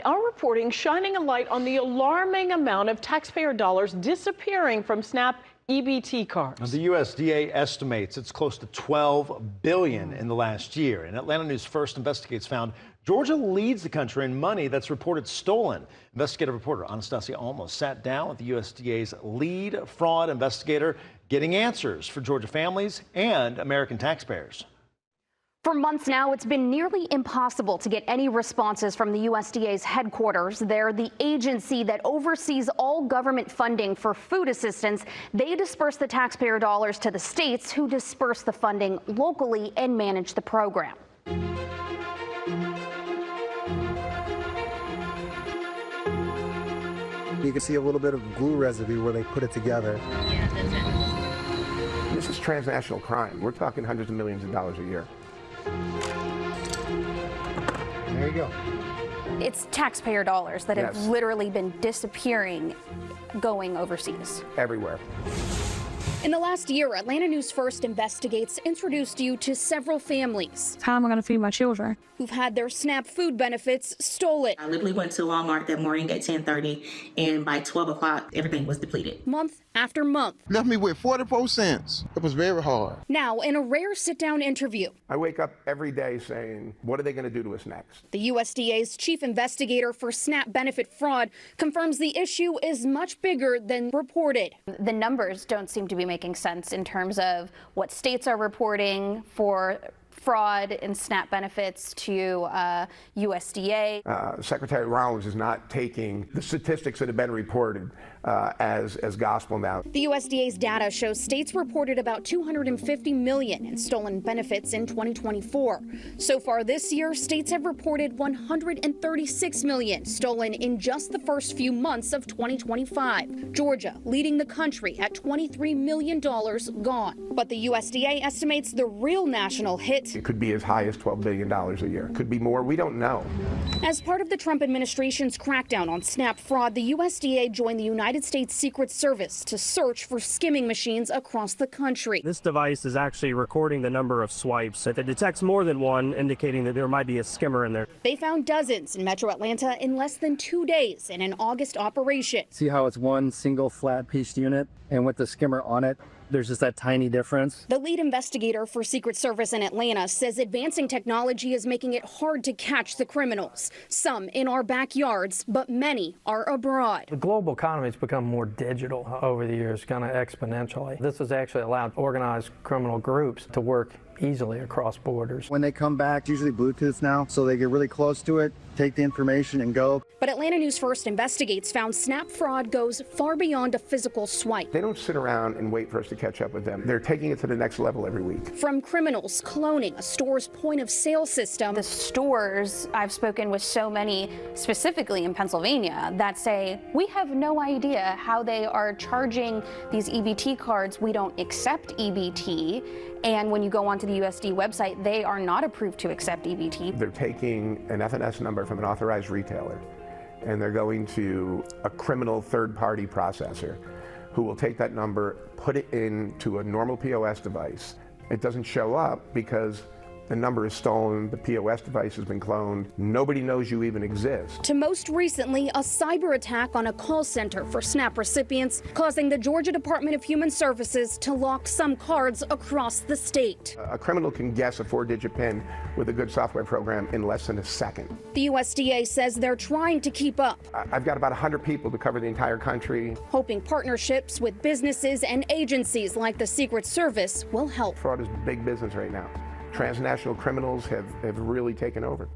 our reporting shining a light on the alarming amount of taxpayer dollars disappearing from SNAP EBT cards. The USDA estimates it's close to $12 billion in the last year. And Atlanta News First Investigates found Georgia leads the country in money that's reported stolen. Investigative reporter Anastasia Olmos sat down with the USDA's lead fraud investigator, getting answers for Georgia families and American taxpayers. For months now, it's been nearly impossible to get any responses from the USDA's headquarters. They're the agency that oversees all government funding for food assistance. They disperse the taxpayer dollars to the states, who disperse the funding locally and manage the program. You can see a little bit of glue residue where they put it together. Yeah, that's it. This is transnational crime. We're talking hundreds of millions of dollars a year. There you go. It's taxpayer dollars that have literally been disappearing, going overseas. Everywhere. In the last year, Atlanta News First Investigates introduced you to several families. How am I going to feed my children? Who've had their SNAP food benefits stolen. I literally went to Walmart that morning at 10:30, and by 12 o'clock, everything was depleted. Month after month. Left me with 44 cents. It was very hard. Now, in a rare sit-down interview, I wake up every day saying, what are they going to do to us next? the USDA's chief investigator for SNAP benefit fraud confirms the issue is much bigger than reported. The numbers don't seem to be making sense in terms of what states are reporting for fraud in SNAP benefits to USDA. Secretary Rollins is not taking the statistics that have been reported as gospel now. The USDA's data shows states reported about $250 million in stolen benefits in 2024. So far this year, states have reported $136 million stolen in just the first few months of 2025. Georgia leading the country at $23 million gone. But the USDA estimates the real national hit. It could be as high as $12 billion a year. Could be more. We don't know. As part of the Trump administration's crackdown on SNAP fraud, the USDA joined the United States Secret Service to search for skimming machines across the country. This device is actually recording the number of swipes. If it detects more than one, indicating that there might be a skimmer in there. They found dozens in Metro Atlanta in less than 2 days in an August operation. See how it's one single flat piece unit, and with the skimmer on it, there's just that tiny difference. The lead investigator for Secret Service in Atlanta says advancing technology is making it hard to catch the criminals. Some in our backyards, but many are abroad. The global economy has become more digital over the years, kind of exponentially. This has actually allowed organized criminal groups to work easily across borders. When they come back, it's usually Bluetooth now, so they get really close to it, take the information and go. But Atlanta News First Investigates found SNAP fraud goes far beyond a physical swipe. They don't sit around and wait for us to catch up with them. They're taking it to the next level every week. From criminals cloning a store's point of sale system. The stores, I've spoken with so many, specifically in Pennsylvania, that say, we have no idea how they are charging these EBT cards. We don't accept EBT. And when you go onto the USD website, they are not approved to accept EBT. They're taking an FNS number from an authorized retailer, and they're going to a criminal third-party processor who will take that number, put it into a normal POS device. It doesn't show up because the number is stolen, the POS device has been cloned, nobody knows you even exist. To most recently, a cyber attack on a call center for SNAP recipients, causing the Georgia Department of Human Services to lock some cards across the state. A criminal can guess a 4-digit PIN with a good software program in less than a second. The USDA says they're trying to keep up. I've got about 100 people to cover the entire country. Hoping partnerships with businesses and agencies like the Secret Service will help. Fraud is big business right now. Transnational criminals have really taken over.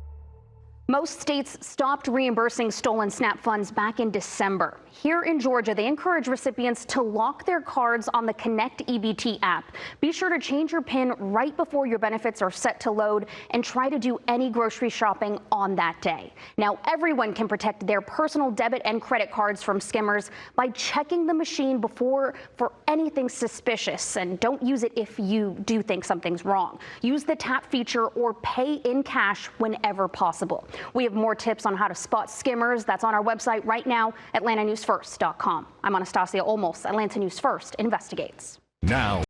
Most states stopped reimbursing stolen SNAP funds back in December. Here in Georgia, they encourage recipients to lock their cards on the Connect EBT app. Be sure to change your PIN right before your benefits are set to load, and try to do any grocery shopping on that day. Now, everyone can protect their personal debit and credit cards from skimmers by checking the machine before for anything suspicious, and don't use it if you do think something's wrong. Use the tap feature or pay in cash whenever possible. We have more tips on how to spot skimmers. That's on our website right now, AtlantaNewsFirst.com. I'm Anastasia Olmos. Atlanta News First Investigates. Now.